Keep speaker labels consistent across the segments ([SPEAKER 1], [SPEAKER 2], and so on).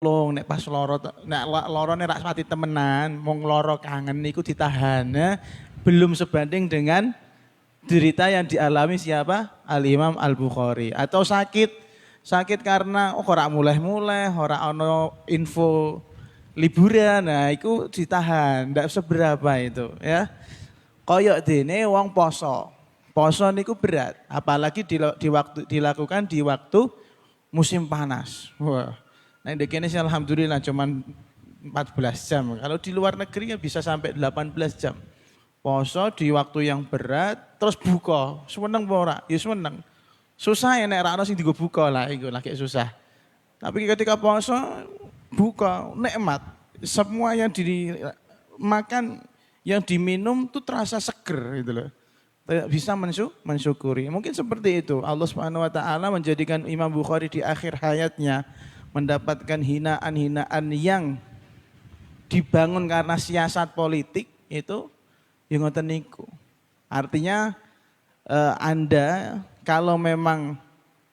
[SPEAKER 1] Long nek pas loro nek lorone rak pati temenan, mung loro kangen niku ditahan belum sebanding dengan derita yang dialami siapa? Al-Imam Al-Bukhari. Atau sakit karena ora mulai-mulai, ora ono info liburan, nah itu ditahan, ndak seberapa itu ya. Koyok dene wong poso. Poso niku berat, apalagi dilakukan di waktu musim panas. Wah. Nah, di sini sih alhamdulillah cuman 14 jam. Kalau di luar negeri ya bisa sampai 18 jam. Poso di waktu yang berat, terus buka. Seneng apa ora? Ya seneng. Susah ya nek ra ono sing digo buka lah, iku lagi susah. Tapi ketika poso buka, nikmat. Semua yang dimakan, yang diminum tuh terasa seger gitu loh. Bisa mensyukuri. Mungkin seperti itu. Allah Subhanahu wa taala menjadikan Imam Bukhari di akhir hayatnya mendapatkan hinaan-hinaan yang dibangun karena siasat politik itu yang ngoten niku. Artinya Anda kalau memang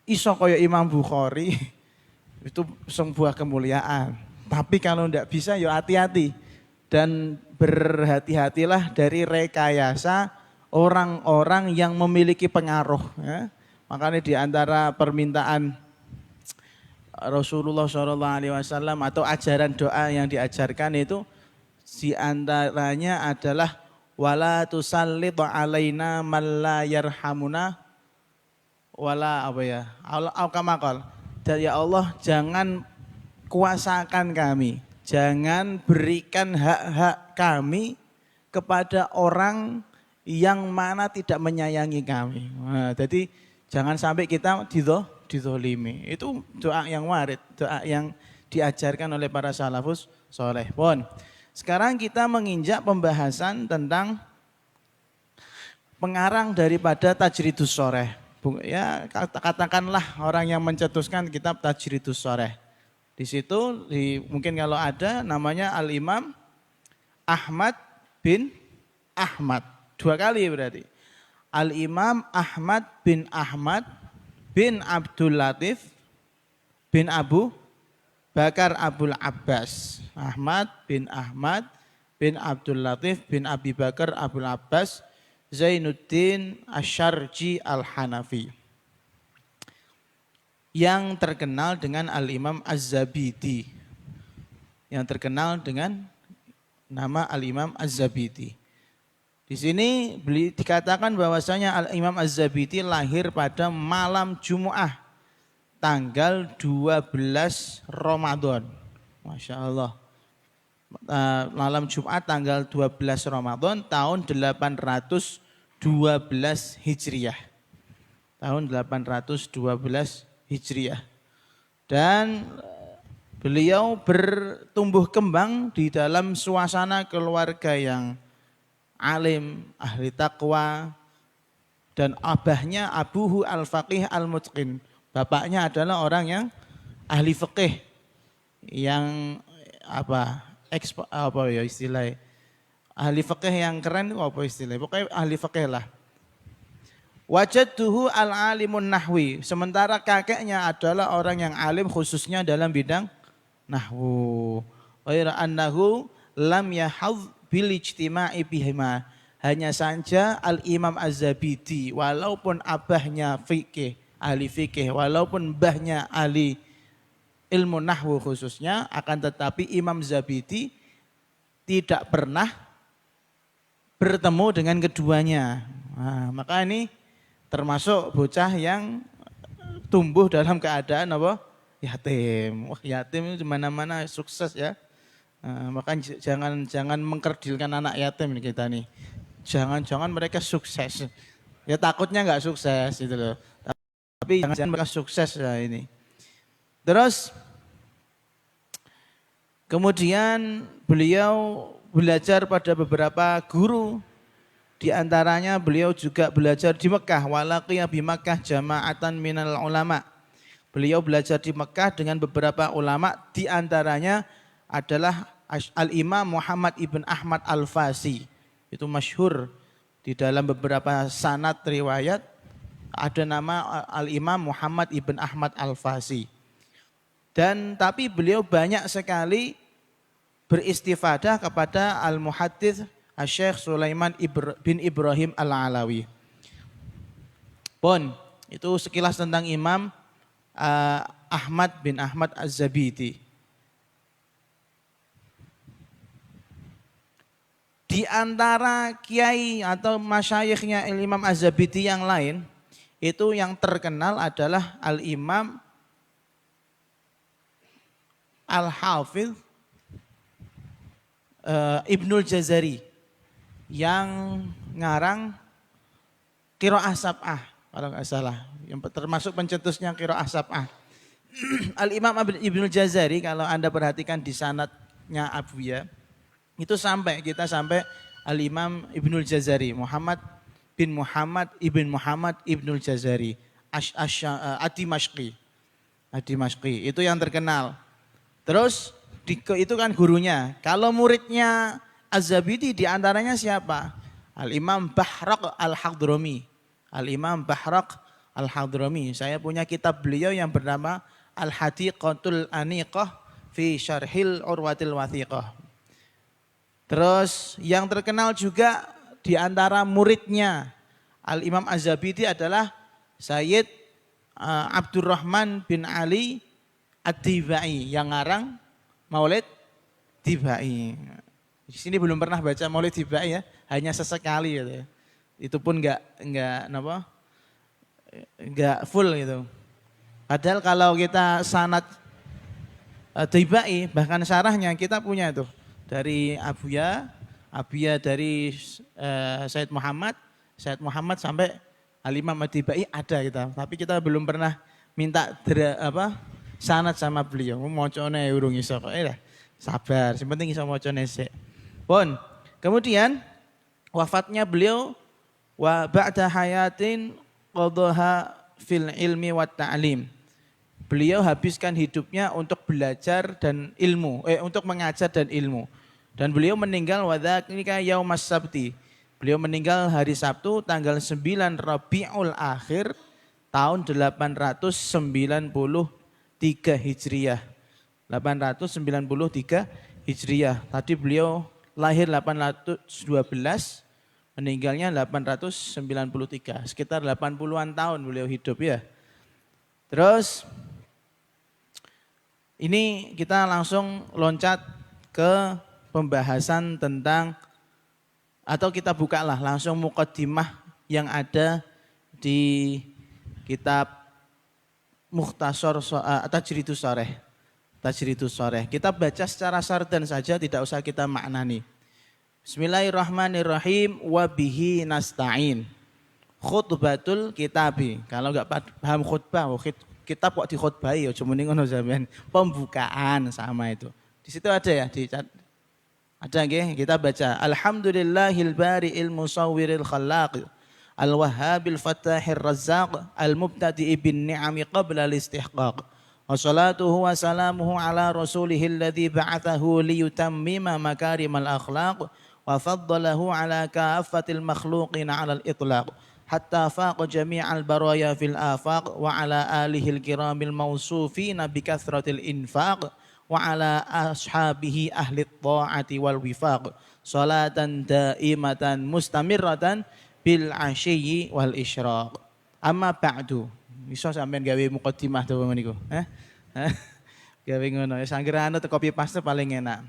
[SPEAKER 1] iso kaya Imam Bukhari itu sebuah kemuliaan. Tapi kalau tidak bisa ya hati-hati dan berhati-hatilah dari rekayasa orang-orang yang memiliki pengaruh ya. Makanya di antara permintaan Rasulullah SAW atau ajaran doa yang diajarkan itu di antaranya adalah wala tusallit alaina man la yarhamuna wala apa ya al-kamakal. Dan ya Allah jangan kuasakan kami, jangan berikan hak-hak kami kepada orang yang mana tidak menyayangi kami. Nah, jadi jangan sampai kita dizolimi. Itu doa yang warid, doa yang diajarkan oleh para salafus soleh. Pun. Sekarang kita menginjak pembahasan tentang pengarang daripada Tajridus Shoreh. Ya katakanlah orang yang mencetuskan kitab Tajridus Shoreh. Di situ mungkin kalau ada namanya Al-Imam Ahmad bin Ahmad. 2 kali berarti. Al-Imam Ahmad bin Abdul Latif bin Abu Bakar Abul Abbas. Ahmad bin Abdul Latif bin Abi Bakar Abul Abbas Zainuddin Asyarji Al-Hanafi. Yang terkenal dengan Al-Imam Az-Zabidi. Yang terkenal dengan nama Al-Imam Az-Zabidi. Di sini dikatakan bahwasanya Al-Imam Az-Zabidi lahir pada malam Jumu'ah tanggal 12 Ramadan. Masya Allah. Malam Jumat tanggal 12 Ramadan tahun 812 Hijriah. Tahun 812 Hijriah. Dan beliau bertumbuh kembang di dalam suasana keluarga yang alim, ahli taqwa, dan abahnya Abuhu al-Faqih al-Mutqin. Bapaknya adalah orang yang ahli fikih, yang apa ya istilahnya, ahli fikih yang keren apa istilahnya, pokoknya ahli fikih lah. Wajadtuhu al-alimun nahwi, sementara kakeknya adalah orang yang alim khususnya dalam bidang nahwu. Ghaira annahu lam yahadz bil ijtima'i bihima. Hanya saja Al-Imam Az-Zabidi walaupun abahnya fikih, ahli fikih, walaupun mbahnya ahli ilmu nahwu khususnya, akan tetapi Imam Zabidi tidak pernah bertemu dengan keduanya. Nah, maka ini termasuk bocah yang tumbuh dalam keadaan apa? Yatim. Wah, yatim itu mana-mana sukses ya. Maka jangan mengkerdilkan anak yatim kita nih. Jangan mereka sukses. Ya takutnya nggak sukses gitu loh. Tapi jangan mereka sukses ya ini. Terus kemudian beliau belajar pada beberapa guru. Di antaranya beliau juga belajar di Mekah. Walaqiya bi Makkah jama'atan minal ulama. Beliau belajar di Mekah dengan beberapa ulama, di antaranya adalah Al-Imam Muhammad ibn Ahmad Al-Fasi. Itu masyhur di dalam beberapa sanad riwayat ada nama Al-Imam Muhammad ibn Ahmad Al-Fasi. Dan tapi beliau banyak sekali beristifadah kepada al-muhaddits Asy-Syaikh Sulaiman bin Ibrahim Al-Alawi. Pun, itu sekilas tentang Imam Ahmad bin Ahmad Az-Zabidi. Di antara kiai atau masyayikhnya Imam Az-Zabidi yang lain, itu yang terkenal adalah Al-Imam Al-Hafidh Ibnul Jazari yang ngarang Qiraah Sab'ah kalau nggak salah, yang termasuk pencetusnya Qiraah Sab'ah. Al-Imam Ibnul Jazari kalau Anda perhatikan di sanadnya Abuya, itu sampai Al-Imam Ibnul Jazari, Muhammad bin Muhammad Ibnul Jazari Ad-Dimashqi. Itu yang terkenal. Terus itu kan gurunya. Kalau muridnya Az-Zabidi diantaranya siapa? Al-Imam Bahraq Al-Hadrami. Al-Imam Bahraq Al-Hadrami. Saya punya kitab beliau yang bernama Al-Hadiqatul Aniqah fi Syarhil Urwatil Wathiqah. Terus yang terkenal juga di antara muridnya Al-Imam Az-Zabidi adalah Sayyid Abdurrahman bin Ali Ad-Dibai yang ngarang Maulid Dibai. Di sini belum pernah baca Maulid Dibai ya, hanya sesekali gitu ya. Itu pun enggak full gitu. Padahal kalau kita sanad Dibai bahkan syarahnya kita punya tuh dari Abuya dari Sayyid Muhammad sampai Al-Imam Ad-Dibai ada kita. Tapi kita belum pernah minta sanad sama beliau. Mocone urung iso kok. Sabar, yang penting iso mocone sik. Pun. Kemudian wafatnya beliau wa ba'da hayatin qadhaha fil ilmi wat ta'lim. Beliau habiskan hidupnya untuk belajar dan ilmu, untuk mengajar dan ilmu. Dan beliau meninggal wadzalika yaumas sabti. Beliau meninggal hari Sabtu tanggal 9 Rabiul Akhir tahun 893 Hijriah. 893 Hijriah. Tadi beliau lahir 812, meninggalnya 893. Sekitar 80-an tahun beliau hidup ya. Terus ini kita langsung loncat ke pembahasan tentang, atau kita bukalah langsung muqaddimah yang ada di kitab Mukhtasar Tajridus Shoreh. Kita baca secara sardan saja, tidak usah kita maknani. Bismillahirrahmanirrahim. Wa bihi nasta'in. Khutbatul kitabi. Kalau enggak paham khutbah, kitab kok dikhutbahi ya cuma ngono sampean. Pembukaan sama itu. Di situ ada ya, ada nggih, kita baca. Alhamdulillahil bari'il musawwiril khallaq. Al-Wahhabil Fattahir Razzaq Al-Mubtadi'i bin ni'ami qabla al-istihqaq. Wassalatuhu wa salamuhu ala rasulihil ladzi ba'athahu liyutammima makarimal akhlaq wa faddalahu ala kaffatil makhluqina ala al-itlaq hatta faqa jami'al baraya fil afaq wa ala alihil kiramil mawsufina bi kathratil infaq wa ala ashabihi ahli ta'ati wal wifaq salatan daimatan mustamirratan bil asyi wal isyraq. Amma ba'du. Iso sampean gawe muqaddimah to niku. Gawe ngono ya sanggerane te copy paste paling enak.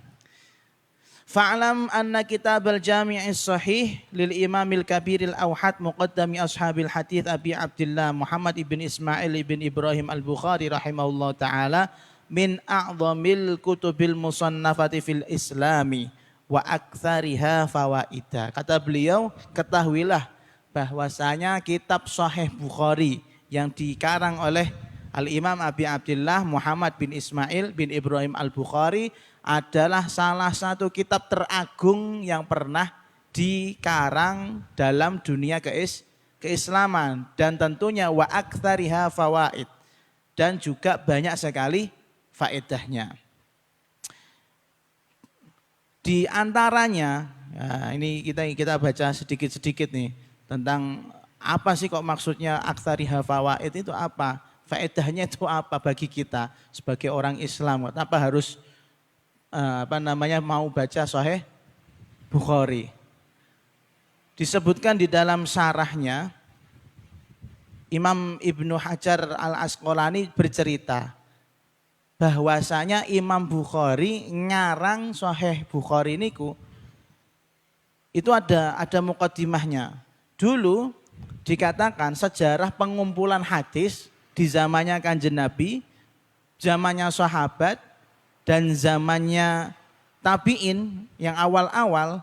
[SPEAKER 1] Fa'lam anna kitabal jami'is sahih lil imamil kabiril awhad muqaddami ashabil hadits Abi Abdullah Muhammad ibn Ismail ibn Ibrahim al-Bukhari rahimahullah ta'ala min a'dhamil kutubil musannafati fil islami wa aktsariha fawaida. Kata beliau, ketahuilah bahwasanya kitab Sahih Bukhari yang dikarang oleh Al-Imam Abi Abdullah Muhammad bin Ismail bin Ibrahim Al-Bukhari adalah salah satu kitab teragung yang pernah dikarang dalam dunia keislaman, dan tentunya wa aktsariha fawaid, dan juga banyak sekali faedahnya. Di antaranya, ya ini kita baca sedikit-sedikit nih tentang apa sih kok maksudnya aktsariha fawaid itu apa? Faedahnya itu apa bagi kita sebagai orang Islam? Apa harus mau baca Sahih Bukhari? Disebutkan di dalam syarahnya, Imam Ibnu Hajar Al-Asqalani bercerita bahwasanya Imam Bukhari ngarang Sahih Bukhari niku itu ada muqaddimahnya. Dulu dikatakan sejarah pengumpulan hadis di zamannya Kanjeng Nabi, zamannya sahabat dan zamannya tabi'in yang awal-awal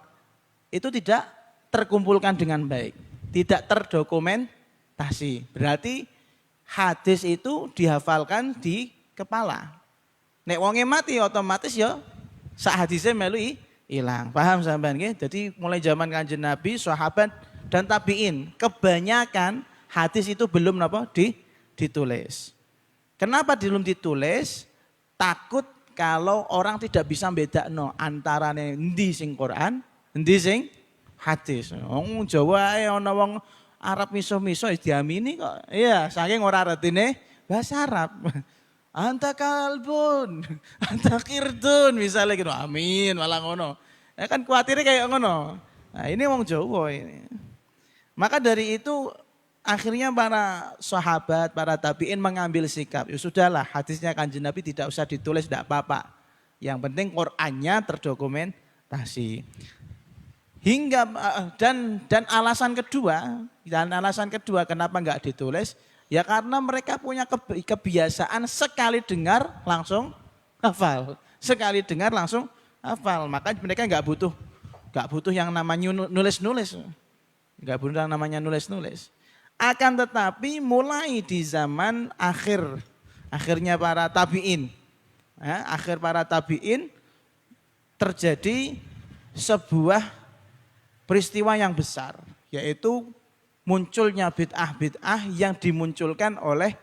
[SPEAKER 1] itu tidak terkumpulkan dengan baik, tidak terdokumentasi. Berarti hadis itu dihafalkan di kepala. Nek wonge mati otomatis ya sak hadise melu hilang. Paham sampean nggih? Jadi mulai zaman Kanjeng Nabi, sahabat dan tabi'in, kebanyakan hadis itu belum ditulis. Kenapa belum ditulis? Takut kalau orang tidak bisa bedakno antarane endi sing Quran, endi sing hadis. Wong Jawa ae ana wong Arab miso-miso diamini kok. Iya, saking ora artine bahasa Arab. Anta kalbun, anta kirdun misalnya gitu. Amin, malah ngono. Ya kan kuatirnya kayak ngono. Nah, ini wong Jawa ini. Maka dari itu akhirnya para sahabat, para tabi'in mengambil sikap. Ya sudahlah, hadisnya Kanjeng Nabi tidak usah ditulis, tidak apa-apa. Yang penting Qur'annya terdokumentasi. Hingga dan alasan kedua kenapa enggak ditulis? Ya karena mereka punya kebiasaan sekali dengar langsung hafal. Sekali dengar langsung hafal. Maka mereka enggak butuh yang namanya nulis-nulis. Enggak butuh yang namanya nulis-nulis. Akan tetapi mulai di zaman akhirnya para tabi'in. Akhir para tabi'in terjadi sebuah peristiwa yang besar. Yaitu munculnya bid'ah-bid'ah yang dimunculkan oleh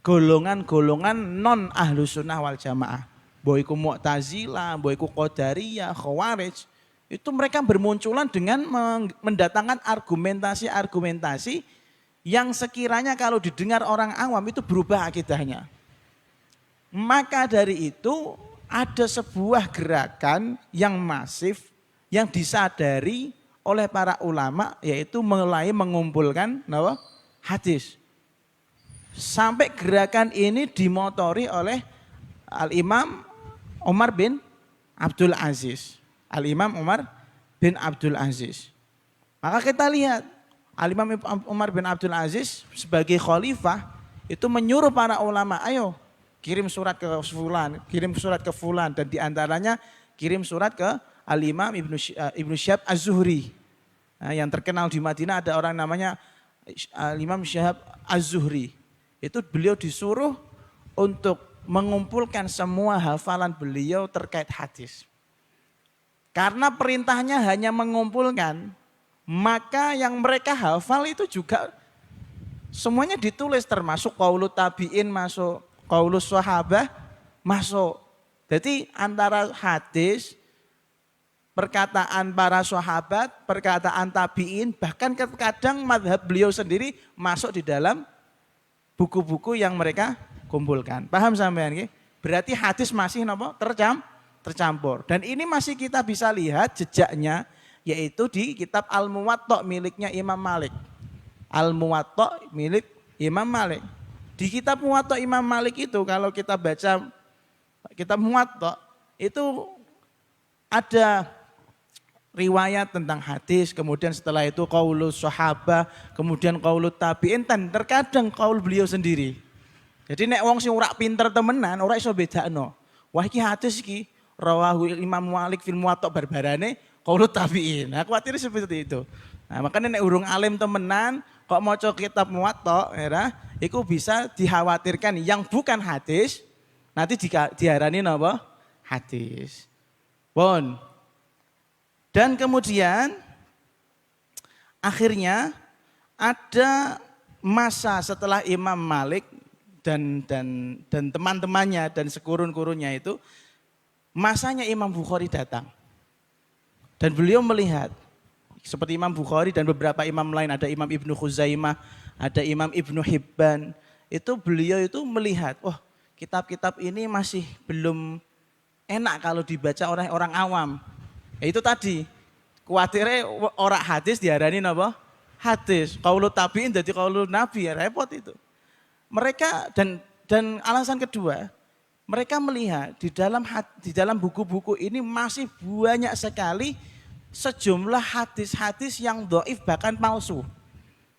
[SPEAKER 1] golongan-golongan non ahlu sunnah wal jamaah. Boiku Mu'tazilah, boiku Qadariyah, Khawarij. Itu mereka bermunculan dengan mendatangkan argumentasi-argumentasi yang sekiranya kalau didengar orang awam itu berubah akidahnya. Maka dari itu ada sebuah gerakan yang masif yang disadari oleh para ulama, yaitu mulai mengumpulkan hadis. Sampai gerakan ini dimotori oleh Al-Imam Umar bin Abdul Aziz. Al-Imam Umar bin Abdul Aziz. Maka kita lihat Al-Imam Umar bin Abdul Aziz sebagai khalifah itu menyuruh para ulama, ayo kirim surat ke fulan, kirim surat ke fulan, dan diantaranya kirim surat ke Al-Imam Ibnu Syihab Az-Zuhri. Nah, yang terkenal di Madinah ada orang namanya Al-Imam Syihab Az-Zuhri. Itu beliau disuruh untuk mengumpulkan semua hafalan beliau terkait hadis. Karena perintahnya hanya mengumpulkan, maka yang mereka hafal itu juga semuanya ditulis, termasuk qaulu tabi'in masuk, qaulu sahabah masuk. Jadi antara hadis, perkataan para sahabat, perkataan tabi'in, bahkan kadang madhab beliau sendiri masuk di dalam buku-buku yang mereka kumpulkan. Paham sampean? Berarti hadis masih tercampur. Dan ini masih kita bisa lihat jejaknya, yaitu di kitab Al-Muwatta miliknya Imam Malik. Al-Muwatta milik Imam Malik. Di kitab Muwatta Imam Malik itu kalau kita baca kitab Muwatta itu ada riwayat tentang hadis, kemudian setelah itu qaulu sahabah, kemudian qaulu tabi'in, dan terkadang qaul beliau sendiri. Jadi nek wong sing ora pinter temenan ora iso bedakno. Wah iki hadis iki rawahu Imam Malik fil Muwatta barbarane qaulu tabi'in. Nah, khawatir seperti itu. Nah, makanya nek urung alim temenan kok maca kitab Muwatta ya, iku bisa dikhawatirkan yang bukan hadis nanti diarani napa? Hadis. Pun. Dan kemudian akhirnya ada masa setelah Imam Malik dan teman-temannya dan sekurun-kurunnya itu, masanya Imam Bukhari datang. Dan beliau melihat seperti Imam Bukhari dan beberapa imam lain, ada Imam Ibnu Khuzaimah, ada Imam Ibnu Hibban, itu beliau itu melihat, wah kitab-kitab ini masih belum enak kalau dibaca oleh orang awam. Ya, itu tadi, kuatirnya orang hadis diarani apa? Hadis. Qaulu tabi'in jadi qaulu nabi, ya repot itu. Mereka dan alasan kedua, mereka melihat di dalam buku-buku ini masih banyak sekali sejumlah hadis-hadis yang dhaif bahkan palsu.